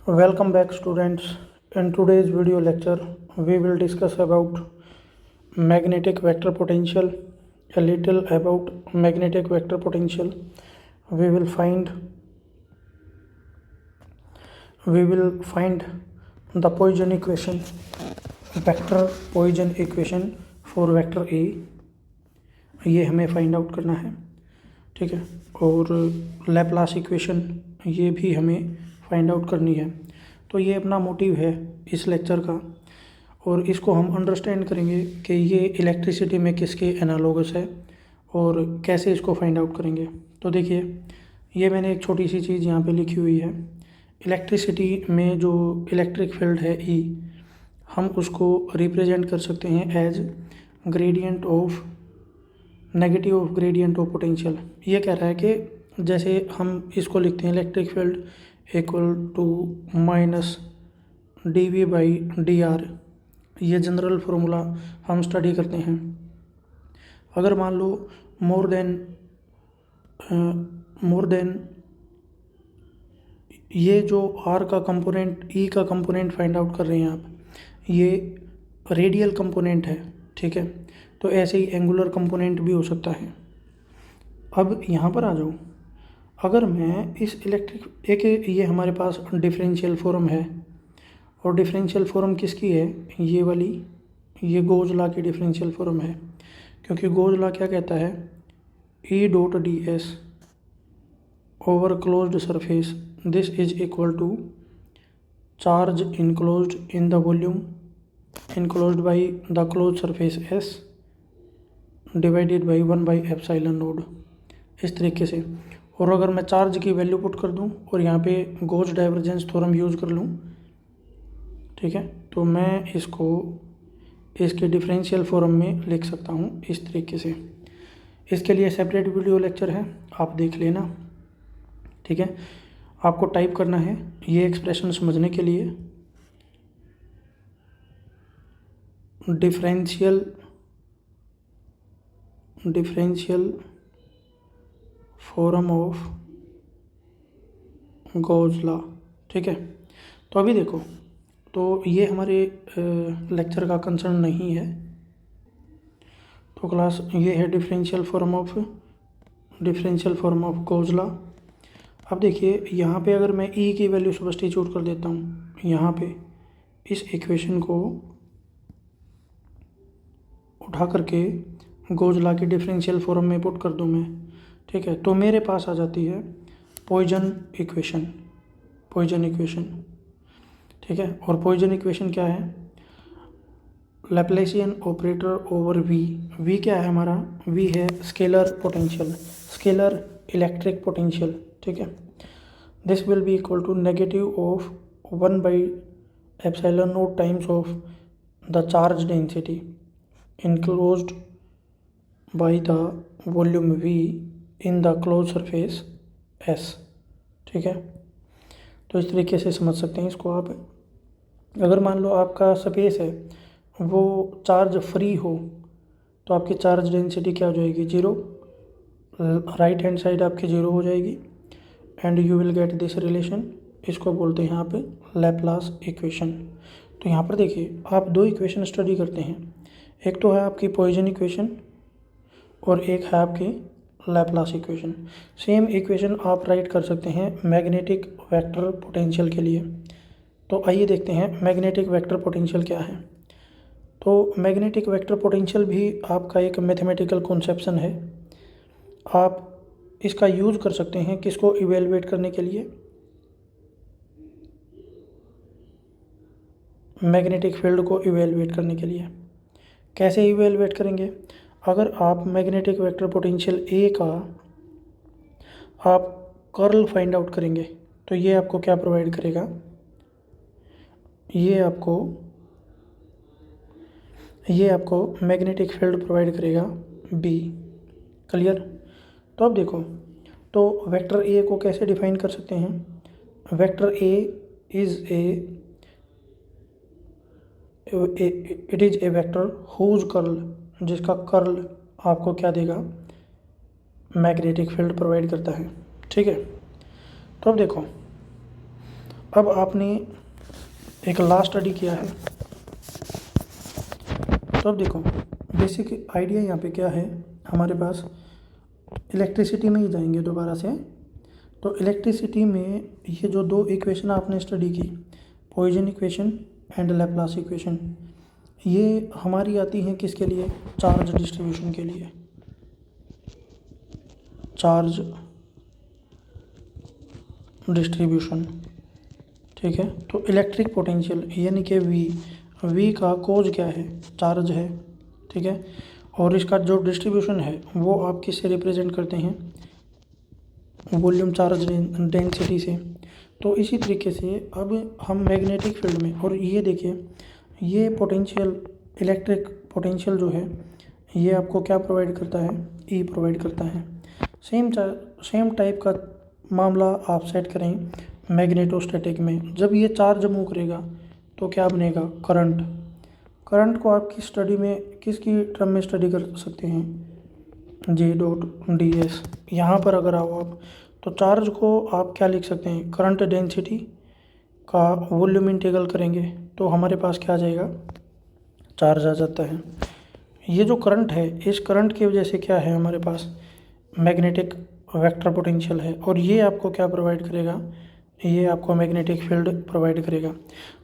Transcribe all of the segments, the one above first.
Welcome back students. In today's video lecture we will discuss about magnetic vector potential, a little about magnetic vector potential. We will find the Poisson equation, vector Poisson equation for vector A, ये हमें find out करना है, ठीक है। और Laplace equation ये भी हमें फाइंड आउट करनी है। तो ये अपना मोटिव है इस लेक्चर का, और इसको हम अंडरस्टैंड करेंगे कि ये इलेक्ट्रिसिटी में किसके एनालॉगस है और कैसे इसको फाइंड आउट करेंगे। तो देखिए, ये मैंने एक छोटी सी चीज़ यहाँ पे लिखी हुई है। इलेक्ट्रिसिटी में जो इलेक्ट्रिक फील्ड है ई, हम उसको रिप्रेजेंट कर सकते हैं as gradient of negative of gradient of potential. ये कह रहा है कि जैसे हम इसको लिखते हैं electric field equal to minus dV/dr, ये जनरल फार्मूला हम स्टडी करते हैं। अगर मान लो मोर देन ये जो r का कंपोनेंट, e का कंपोनेंट फाइंड आउट कर रहे हैं आप, ये रेडियल कंपोनेंट है, ठीक है। तो ऐसे ही एंगुलर कंपोनेंट भी हो सकता है। अब यहाँ पर आ जाओ, अगर मैं इस ये हमारे पास डिफरेंशियल फॉर्म है, और डिफरेंशियल फॉर्म किसकी है, ये वाली, ये गोज लॉ की डिफरेंशियल फॉर्म है। क्योंकि गोज लॉ क्या कहता है, E.ds over closed surface this is equal to charge enclosed in the volume enclosed by the close surface S divided by 1/ε0, इस तरीके से। और अगर मैं चार्ज की वैल्यू पुट कर दूं और यहाँ पे गोज डाइवर्जेंस थ्योरम यूज़ कर लूँ, ठीक है, तो मैं इसको इसके डिफरेंशियल फॉर्म में लिख सकता हूँ इस तरीके से। इसके लिए सेपरेट वीडियो लेक्चर है, आप देख लेना, ठीक है। आपको टाइप करना है ये एक्सप्रेशन समझने के लिए, differential form of Gauss law, ठीक है। तो अभी देखो, तो ये हमारे लेक्चर का कंसर्न नहीं है। तो क्लास ये है differential form of Gauss law. अब देखिए, यहाँ पे अगर मैं ई की वैल्यू सब्स्टिट्यूट कर देता हूँ, यहाँ पे इस इक्वेशन को उठा करके गॉस लॉ की डिफरेंशियल फॉर्म में पुट कर दूँ मैं, ठीक है, तो मेरे पास आ जाती है पॉइसन इक्वेशन, ठीक है। और पॉइसन इक्वेशन क्या है, लैप्लासियन ऑपरेटर ओवर वी क्या है हमारा, वी है scalar potential, scalar electric potential, ठीक है। This will be equal to negative of 1/ε0 times of the charge density enclosed by the volume V in the close surface S, ठीक है। तो इस तरीके से समझ सकते हैं इसको आप। अगर मान लो आपका स्पेस है वो चार्ज फ्री हो, तो आपकी चार्ज डेंसिटी क्या हो जाएगी, 0, राइट हैंड साइड आपकी 0 हो जाएगी, and you will get this relation. इसको बोलते हैं यहाँ पे लैप्लास इक्वेशन। तो यहाँ पर देखिए, आप दो इक्वेशन स्टडी करते हैं, एक तो है आपकी पॉइसन इक्वेशन और एक है आपकी लैप्लास इक्वेशन। सेम इक्वेशन आप राइट कर सकते हैं मैग्नेटिक वेक्टर पोटेंशियल के लिए। तो आइए देखते हैं मैग्नेटिक वेक्टर पोटेंशियल क्या है। तो मैग्नेटिक वेक्टर पोटेंशियल भी आपका एक मैथमेटिकल कॉन्सेप्शन है। आप इसका यूज़ कर सकते हैं किसको इवेलुएट करने के लिए, मैग्नेटिक फील्ड को इवेलुएट करने के लिए। कैसे इवेलुएट करेंगे, अगर आप मैग्नेटिक वेक्टर पोटेंशियल ए का आप कर्ल फाइंड आउट करेंगे, तो ये आपको क्या प्रोवाइड करेगा, ये आपको मैग्नेटिक फील्ड प्रोवाइड करेगा बी। क्लियर। तो अब देखो, तो वेक्टर ए को कैसे डिफाइन कर सकते हैं, vector A it is a vector whose curl, जिसका कर्ल आपको क्या देगा, मैग्नेटिक फील्ड प्रोवाइड करता है, ठीक है। तो अब देखो, अब आपने एक लास्ट स्टडी किया है, तो अब देखो बेसिक आइडिया यहाँ पे क्या है हमारे पास। इलेक्ट्रिसिटी में ही जाएंगे दोबारा से। तो इलेक्ट्रिसिटी में ये जो दो इक्वेशन आपने स्टडी की, Poisson equation and Laplace equation, ये हमारी आती हैं किसके लिए? चार्ज डिस्ट्रीब्यूशन के लिए। चार्ज डिस्ट्रीब्यूशन, ठीक है। तो इलेक्ट्रिक पोटेंशियल यानी कि वी का कोज क्या है? चार्ज है, ठीक है। और इसका जो डिस्ट्रीब्यूशन है वो आप किससे रिप्रेजेंट करते हैं? वॉल्यूम चार्ज डेंसिटी से। तो इसी तरीके से अब हम मैग्नेटिक फील्ड में, और ये देखिए ये पोटेंशियल, इलेक्ट्रिक पोटेंशियल जो है ये आपको क्या प्रोवाइड करता है? ई प्रोवाइड करता है। सेम टाइप का मामला आप सेट करें मैग्नेटोस्टैटिक में। जब ये चार्ज मूव करेगा तो क्या बनेगा? करंट। करंट को आप किस स्टडी में, किसकी टर्म में स्टडी कर सकते हैं? J.ds। यहाँ पर अगर आओ आप तो चार्ज को आप क्या लिख सकते हैं? करंट डेंसिटी का वॉल्यूम इंटीग्रल करेंगे तो हमारे पास क्या आ जाएगा? चार्ज आ जाता है। ये जो करंट है, इस करंट की वजह से क्या है हमारे पास? मैग्नेटिक वेक्टर पोटेंशियल है। और ये आपको क्या प्रोवाइड करेगा? ये आपको मैग्नेटिक फील्ड प्रोवाइड करेगा।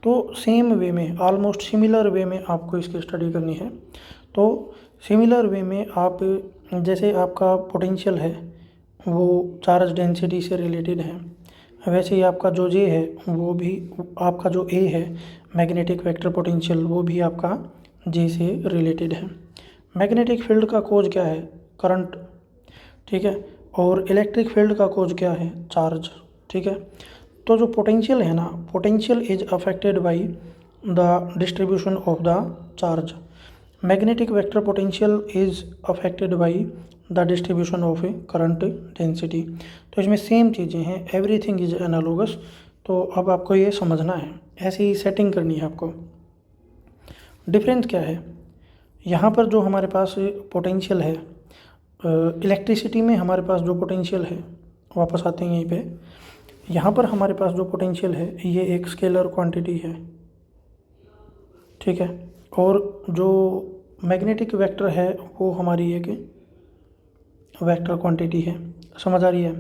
तो सेम वे में, ऑलमोस्ट सिमिलर वे में आपको इसकी स्टडी करनी है। तो सिमिलर वे में आप, जैसे आपका पोटेंशियल है वो चार्ज डेंसिटी से रिलेटेड है, वैसे ही आपका जो जे है वो भी, आपका जो ए है मैग्नेटिक वेक्टर पोटेंशियल, वो भी आपका जे से रिलेटेड है। मैग्नेटिक फील्ड का कोज क्या है? करंट, ठीक है। और इलेक्ट्रिक फील्ड का कोज क्या है? चार्ज, ठीक है। तो जो पोटेंशियल है ना, potential is affected by the distribution of the charge. Magnetic vector potential is affected by the distribution of A current density. तो इसमें सेम चीज़ें हैं, एवरीथिंग इज एनालोगस। तो अब आपको ये समझना है, ऐसे ही सेटिंग करनी है आपको। डिफरेंस क्या है यहाँ पर? जो हमारे पास पोटेंशियल है इलेक्ट्रिसिटी में, हमारे पास जो पोटेंशियल है, वापस आते हैं यहीं पे, यहाँ पर हमारे पास जो पोटेंशियल है ये एक स्केलर क्वांटिटी है, ठीक है। और जो मैग्नेटिक वेक्टर है वो हमारी एक वेक्टर क्वांटिटी है। समझ आ रही है?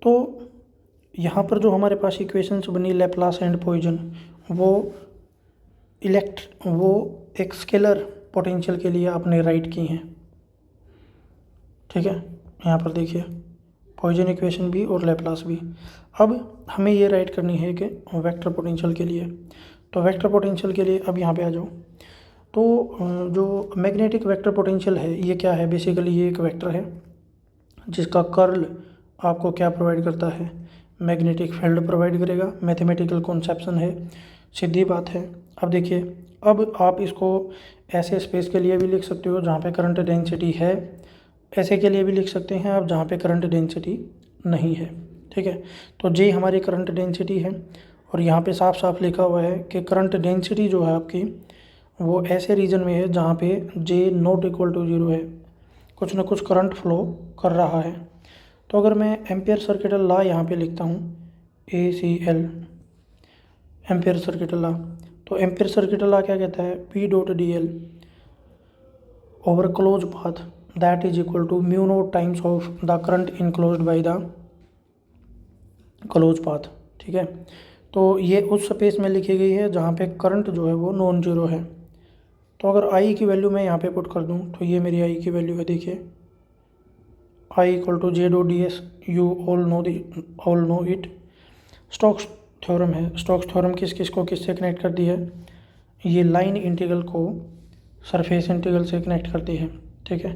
तो यहाँ पर जो हमारे पास इक्वेशंस बनी लैप्लास एंड पॉइजन, वो एक स्केलर पोटेंशियल के लिए आपने राइट की हैं, ठीक है। यहाँ पर देखिए पॉइजन इक्वेशन भी और लैप्लास भी। अब हमें ये राइट करनी है कि वेक्टर पोटेंशियल के लिए। तो वेक्टर पोटेंशियल के लिए अब यहाँ पे आ जाओ। तो जो मैग्नेटिक वेक्टर पोटेंशियल है ये क्या है? बेसिकली ये एक वेक्टर है जिसका कर्ल आपको क्या प्रोवाइड करता है? मैग्नेटिक फील्ड प्रोवाइड करेगा। मैथमेटिकल कॉन्सेप्शन है, सीधी बात है। अब देखिए, अब आप इसको ऐसे स्पेस के लिए भी लिख सकते हो जहाँ पे करंट डेंसिटी है, ऐसे के लिए भी लिख सकते हैं आप जहाँ पे करंट डेंसिटी नहीं है, ठीक है। तो जे हमारी करंट डेंसिटी है, और यहाँ पे साफ साफ लिखा हुआ है कि करंट डेंसिटी जो है आपकी वो ऐसे रीजन में है जहाँ पे जे नॉट इक्वल टू 0 है, कुछ ना कुछ करंट फ्लो कर रहा है। तो अगर मैं एम्पियर सर्किटल लॉ यहाँ पे लिखता हूँ ACL, एम्पियर सर्किटल लॉ, तो एम्पियर सर्किटल लॉ क्या कहता है? P.dl over close path that is equal to mu naught times of the current enclosed by the close path, ठीक है। तो ये उस स्पेस में लिखी गई है जहाँ पे करंट जो है वो नॉन जीरो है। तो अगर आई की वैल्यू मैं यहाँ पे पुट कर दूँ तो ये मेरी आई की वैल्यू है, देखिए I equal to J.ds, you all know it. Stokes theorem है। स्टोक्स थ्योरम किस को किससे कनेक्ट करती है? ये लाइन इंटीग्रल को सरफेस इंटीग्रल से कनेक्ट करती है, ठीक है।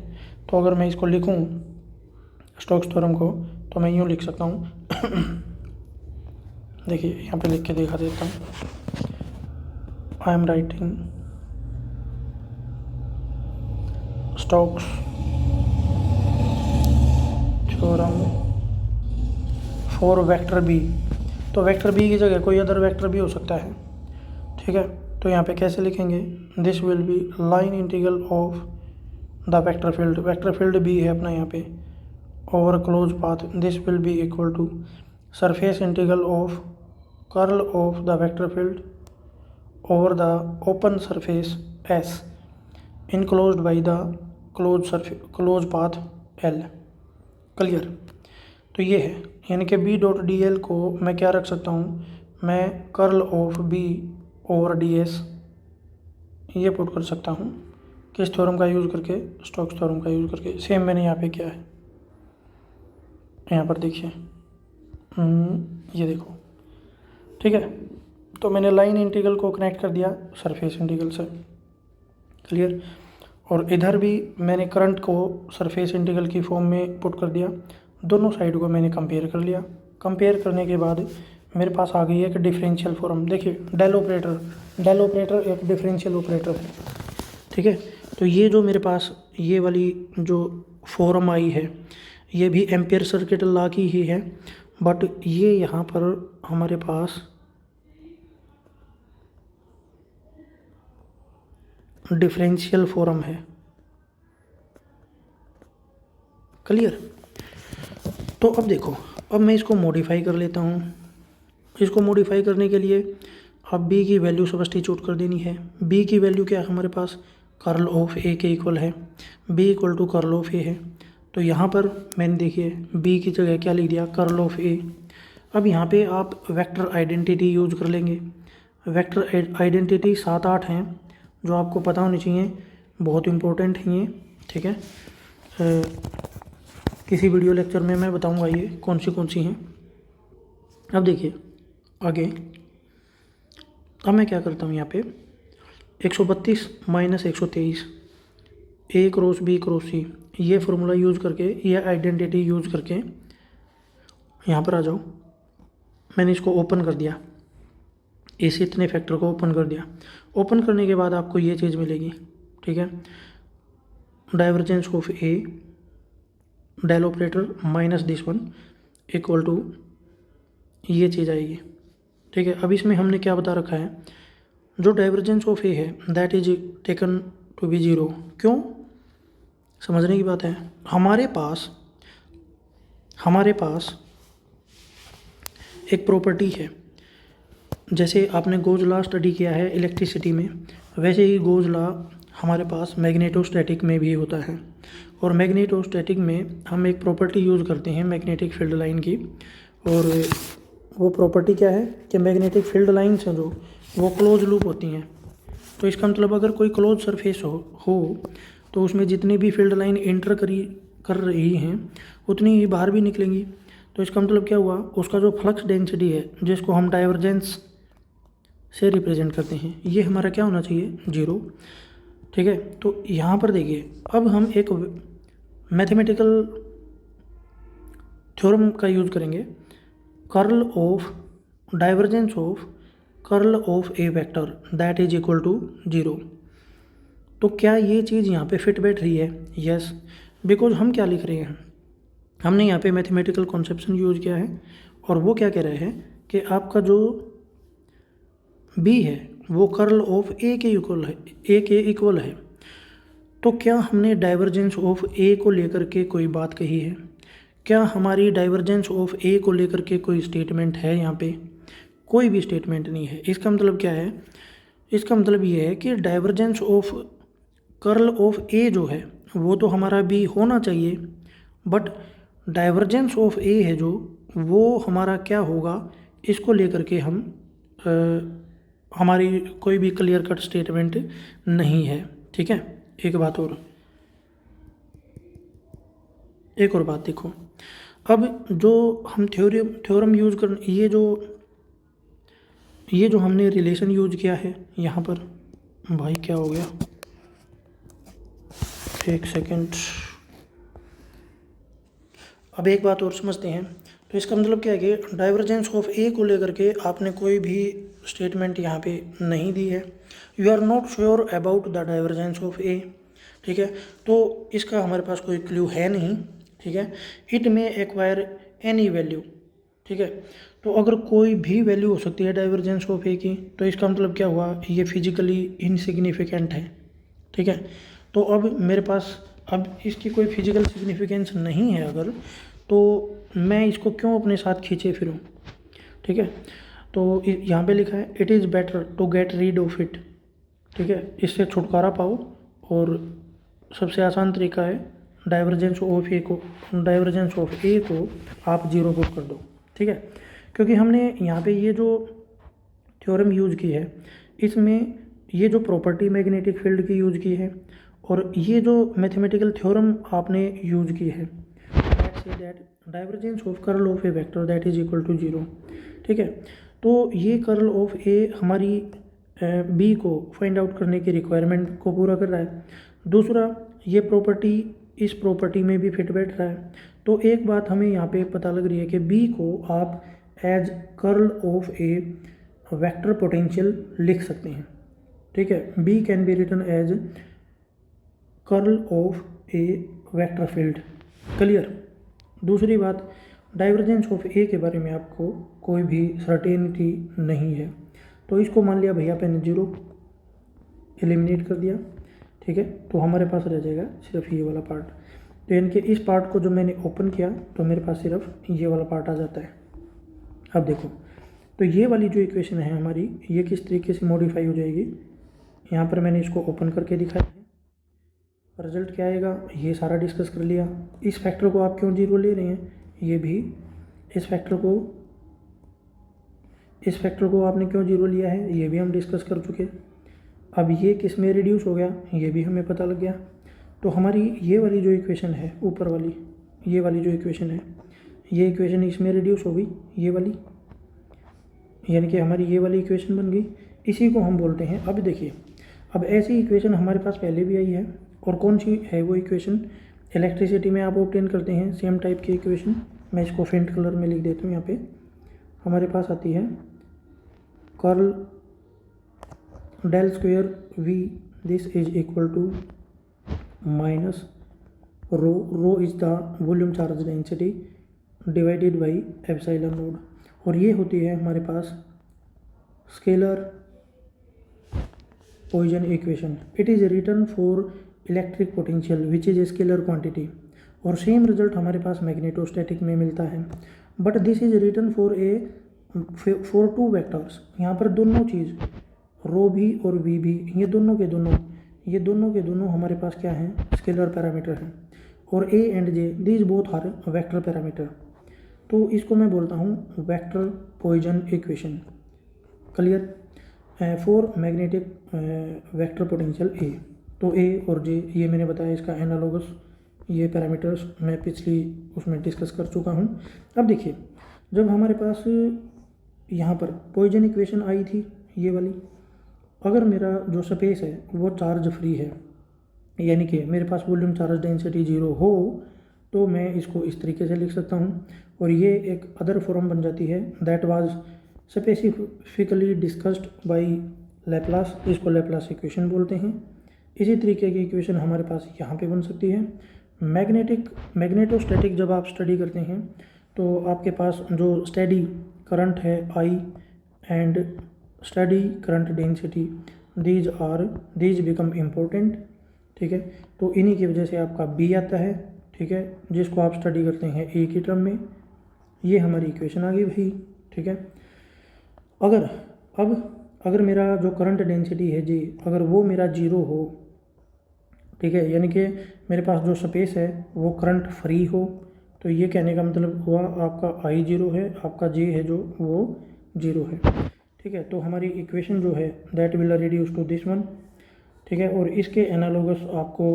तो अगर मैं इसको लिखूँ स्टोक्स थ्योरम को, तो मैं यूँ लिख सकता हूँ देखिए यहाँ पे लिख के दिखा देता हूँ। I am writing Stokes theorem for vector B. तो वेक्टर बी की जगह कोई अदर वेक्टर भी हो सकता है, ठीक है। तो यहाँ पे कैसे लिखेंगे? This will be line integral of the vector field. Vector field B है अपना यहाँ पे, over close path. This will be equal to surface integral of curl of the vector field over the open surface S enclosed by the close path L। Clear. तो ये है, यानी कि B dot D L को मैं क्या रख सकता हूँ, मैं curl of B over D S ये पुट कर सकता हूँ। किस थ्योरम का यूज़ करके, स्टोक्स थ्योरम का यूज़ करके। सेम मैंने यहाँ पे किया है, यहाँ पर देखिए, ये देखो, ठीक है। तो मैंने लाइन इंटीग्रल को कनेक्ट कर दिया सरफेस इंटीग्रल से। क्लियर। और इधर भी मैंने करंट को सरफेस इंटीग्रल की फॉर्म में पुट कर दिया। दोनों साइड को मैंने कंपेयर कर लिया। कंपेयर करने के बाद मेरे पास आ गई एक डिफरेंशियल फॉर्म। देखिए डेल ऑपरेटर एक डिफरेंशियल ऑपरेटर है, ठीक है। तो ये जो मेरे पास ये वाली जो फॉर्म आई है, ये भी एम्पियर सर्किट लॉ की ही है, बट ये यहाँ पर हमारे पास डिफरेंशियल फॉर्म है। क्लियर। तो अब देखो, अब मैं इसको मॉडिफाई कर लेता हूँ। इसको मॉडिफाई करने के लिए अब b की वैल्यू सब्स्टिट्यूट कर देनी है। b की वैल्यू क्या है हमारे पास, कर्ल ऑफ a के इक्वल है, b equal to curl of a है। तो यहाँ पर मैंने देखिए b की जगह क्या लिख दिया, कर्ल ऑफ a। अब यहाँ पे आप वेक्टर आइडेंटिटी यूज कर लेंगे। वेक्टर आइडेंटिटी 7-8 हैं जो आपको पता होनी चाहिए, बहुत इंपॉर्टेंट हैं ये, ठीक है। किसी वीडियो लेक्चर में मैं बताऊंगा ये कौन सी हैं। अब देखिए आगे, अब मैं क्या करता हूँ यहाँ पे 132 minus 123 a cross b cross c, ये फार्मूला यूज़ करके, ये आइडेंटिटी यूज़ करके यहाँ पर आ जाओ। मैंने इसको ओपन कर दिया, इस इतने फैक्टर को ओपन कर दिया। ओपन करने के बाद आपको ये चीज़ मिलेगी, ठीक है। Divergence of a del operator minus this one equal to ये चीज़ आएगी, ठीक है। अब इसमें हमने क्या बता रखा है, जो डाइवर्जेंस ऑफ ए है that is taken to be 0। क्यों, समझने की बात है। हमारे पास एक प्रॉपर्टी है, जैसे आपने गोज लॉ स्टडी किया है इलेक्ट्रिसिटी में, वैसे ही गोज लॉ हमारे पास मैग्नेटोस्टैटिक में भी होता है। और मैग्नेटोस्टैटिक में हम एक प्रॉपर्टी यूज़ करते हैं मैग्नेटिक फील्ड लाइन की, और वो प्रॉपर्टी क्या है कि मैग्नेटिक फील्ड लाइन्स हैं जो वो क्लोज लूप होती हैं। तो इसका मतलब अगर कोई क्लोज सरफेस हो तो उसमें जितनी भी फील्ड लाइन इंटर कर रही हैं उतनी ही बाहर भी निकलेंगी। तो इसका मतलब क्या हुआ, उसका जो फ्लक्स डेंसिटी है जिसको हम डाइवर्जेंस से रिप्रेजेंट करते हैं, ये हमारा क्या होना चाहिए, 0, ठीक है। तो यहाँ पर देखिए, अब हम एक मैथमेटिकल थ्योरम का यूज़ करेंगे, curl of divergence of curl of a vector that is equal to 0। तो क्या ये चीज़ यहाँ पे फिट बैठ रही है, यस, बिकॉज हम क्या लिख रहे हैं, हमने यहाँ पे मैथमेटिकल कॉन्सेप्शन यूज़ किया है, और वो क्या कह रहे हैं कि आपका जो बी है वो कर्ल ऑफ ए के इक्वल है। तो क्या हमने डाइवर्जेंस ऑफ ए को लेकर के कोई बात कही है, क्या हमारी डाइवर्जेंस ऑफ ए को लेकर के कोई स्टेटमेंट है, यहाँ पे कोई भी स्टेटमेंट नहीं है। इसका मतलब क्या है, इसका मतलब ये है कि डाइवर्जेंस ऑफ कर्ल ऑफ ए जो है वो तो हमारा बी होना चाहिए, बट डाइवर्जेंस ऑफ ए है जो वो हमारा क्या होगा, इसको लेकर के हम हमारी कोई भी क्लियर कट स्टेटमेंट नहीं है, ठीक है। एक और बात देखो, अब जो हम थ्योरम यूज़ कर, ये जो हमने रिलेशन यूज किया है यहाँ पर, भाई क्या हो गया, एक सेकंड। अब एक बात और समझते हैं। तो इसका मतलब क्या है कि डाइवर्जेंस ऑफ ए को लेकर के आपने कोई भी स्टेटमेंट यहाँ पे नहीं दी है। You are not sure about the divergence of A, ठीक है। तो इसका हमारे पास कोई क्लू है नहीं, ठीक है। इट में एक्वायर एनी वैल्यू, ठीक है। तो अगर कोई भी वैल्यू हो सकती है डाइवर्जेंस ऑफ ए की, तो इसका मतलब क्या हुआ, ये फिजिकली इनसिग्निफिकेंट है, ठीक है। तो अब मेरे पास अब इसकी कोई फिजिकल सिग्निफिकेंस नहीं है अगर, तो मैं इसको क्यों अपने साथ खींचे फिरूँ, ठीक है। तो यहाँ पे लिखा है it is better to get rid of it, ठीक है, इससे छुटकारा पाओ। और सबसे आसान तरीका है डाइवर्जेंस ऑफ ए को आप जीरो पुट कर दो, ठीक है। क्योंकि हमने यहाँ पे ये जो थ्योरम यूज़ की है इसमें ये जो प्रॉपर्टी मैग्नेटिक फील्ड की यूज़ की है और ये जो मैथमेटिकल थ्योरम आपने यूज़ की है that divergence of curl of a vector that is equal to zero, ठीक है। तो ये कर्ल ऑफ ए हमारी बी को फाइंड आउट करने की रिक्वायरमेंट को पूरा कर रहा है। दूसरा, ये प्रॉपर्टी इस प्रॉपर्टी में भी फिट बैठ रहा है। तो एक बात हमें यहाँ पे पता लग रही है कि बी को आप as curl of a vector potential लिख सकते हैं, ठीक है। B can be written as curl of a vector field, clear. दूसरी बात, डाइवर्जेंस ऑफ ए के बारे में आपको कोई भी सर्टेनिटी नहीं है। तो इसको मान लिया भैया आपने जीरो एलिमिनेट कर दिया, ठीक है। तो हमारे पास रह जाएगा सिर्फ ये वाला पार्ट। तो यानी कि इस पार्ट को जो मैंने ओपन किया तो मेरे पास सिर्फ ये वाला पार्ट आ जाता है। अब देखो, तो ये वाली जो इक्वेशन है हमारी, ये किस तरीके से मॉडिफाई हो जाएगी। यहाँ पर मैंने इसको ओपन करके दिखाया है, रिजल्ट क्या आएगा ये सारा डिस्कस कर लिया। इस फैक्टर को आप क्यों जीरो ले रहे हैं, ये भी इस फैक्टर को आपने क्यों जीरो लिया है ये भी हम डिस्कस कर चुके। अब ये किस में रिड्यूस हो गया ये भी हमें पता लग गया। तो हमारी ये वाली जो इक्वेशन है ऊपर वाली, ये वाली जो इक्वेशन है, ये इक्वेशन इसमें रिड्यूस हो गई ये वाली, यानी कि हमारी ये वाली इक्वेशन बन गई। इसी को हम बोलते हैं, अब देखिए, अब ऐसी इक्वेशन हमारे पास पहले भी आई है। और कौन सी है वो इक्वेशन, इलेक्ट्रिसिटी में आप ऑब्टेन करते हैं सेम टाइप की इक्वेशन। मैं इसको फेंट कलर में लिख देता हूँ। यहाँ पे हमारे पास आती है curl del square V, this is equal to minus rho is the volume charge density divided by epsilon naught. और ये होती है हमारे पास scalar Poisson equation. It is written for electric potential which is a scalar quantity. और same result हमारे पास magnetostatic में मिलता है, but this is written for two vectors. यहाँ पर दोनों चीज़ रो भी और वी भी, ये दोनों के दोनों हमारे पास क्या हैं, स्केलर पैरामीटर हैं। और A and J these both are vector parameter. तो इसको मैं बोलता हूँ vector Poisson equation, clear. For magnetic vector potential A, तो ए और जे ये मैंने बताया इसका एनालोगस, ये पैरामीटर्स मैं पिछली उसमें डिस्कस कर चुका हूँ। अब देखिए, जब हमारे पास यहाँ पर पॉइजन इक्वेशन आई थी ये वाली, अगर मेरा जो स्पेस है वो चार्ज फ्री है, यानी कि मेरे पास वॉल्यूम चार्ज डेंसिटी जीरो हो, तो मैं इसको इस तरीके से लिख सकता हूँ। और ये एक अदर फॉर्म बन जाती है that was specifically discussed bye Laplace, इसको लैप्लास इक्वेशन बोलते हैं। इसी तरीके की इक्वेशन हमारे पास यहाँ पे बन सकती है। मैग्नेटोस्टैटिक जब आप स्टडी करते हैं तो आपके पास जो स्टेडी करंट है I and study current density, these become important, ठीक है। तो इन्हीं की वजह से आपका बी आता है, ठीक है, जिसको आप स्टडी करते हैं ए की टर्म में। ये हमारी इक्वेशन आ गई भाई, ठीक है। अगर मेरा जो करंट डेंसिटी है जी, अगर वो मेरा जीरो हो, ठीक है, यानी कि मेरे पास जो स्पेस है वो करंट फ्री हो, तो ये कहने का मतलब हुआ आपका आई जीरो है, आपका जे है जो वो जीरो है, ठीक है। तो हमारी इक्वेशन जो है that will reduce to this one, ठीक है। और इसके एनालोगस आपको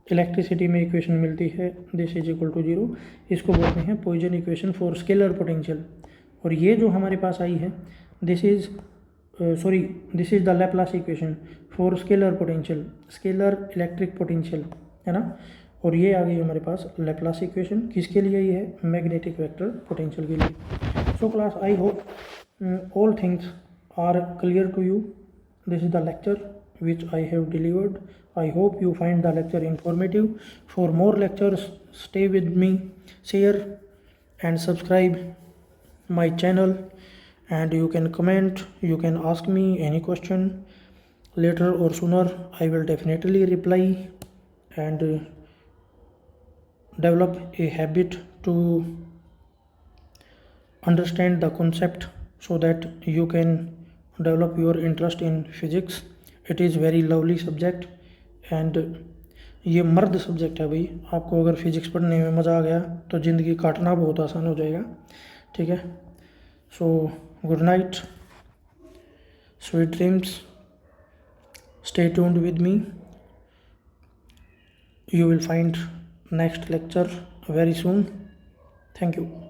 इलेक्ट्रिसिटी में इक्वेशन मिलती है this is equal to zero. इसको बोलते हैं Poisson equation for scalar potential. और ये जो हमारे पास आई है this is the Laplace equation for scalar potential, scalar electric potential, है ना। और ये आ गई हमारे पास लैप्लास इक्वेशन, किसके लिए ये है, मैग्नेटिक वेक्टर पोटेंशियल के लिए। So class, I hope all things are clear to you. This is the lecture which I have delivered. I hope you find the lecture informative. For more lectures, stay with me, share and subscribe my channel, and you can comment, you can ask me any question. Later or sooner I will definitely reply and develop a habit to understand the concept so that you can develop your interest in physics. It is very lovely subject and ये मर्द subject है भाई। आपको अगर physics पढ़ने में मज़ा आ गया तो ज़िंदगी काटना बहुत आसान हो जाएगा। ठीक है, so good night, sweet dreams, stay tuned with me, you will find next lecture very soon. Thank you.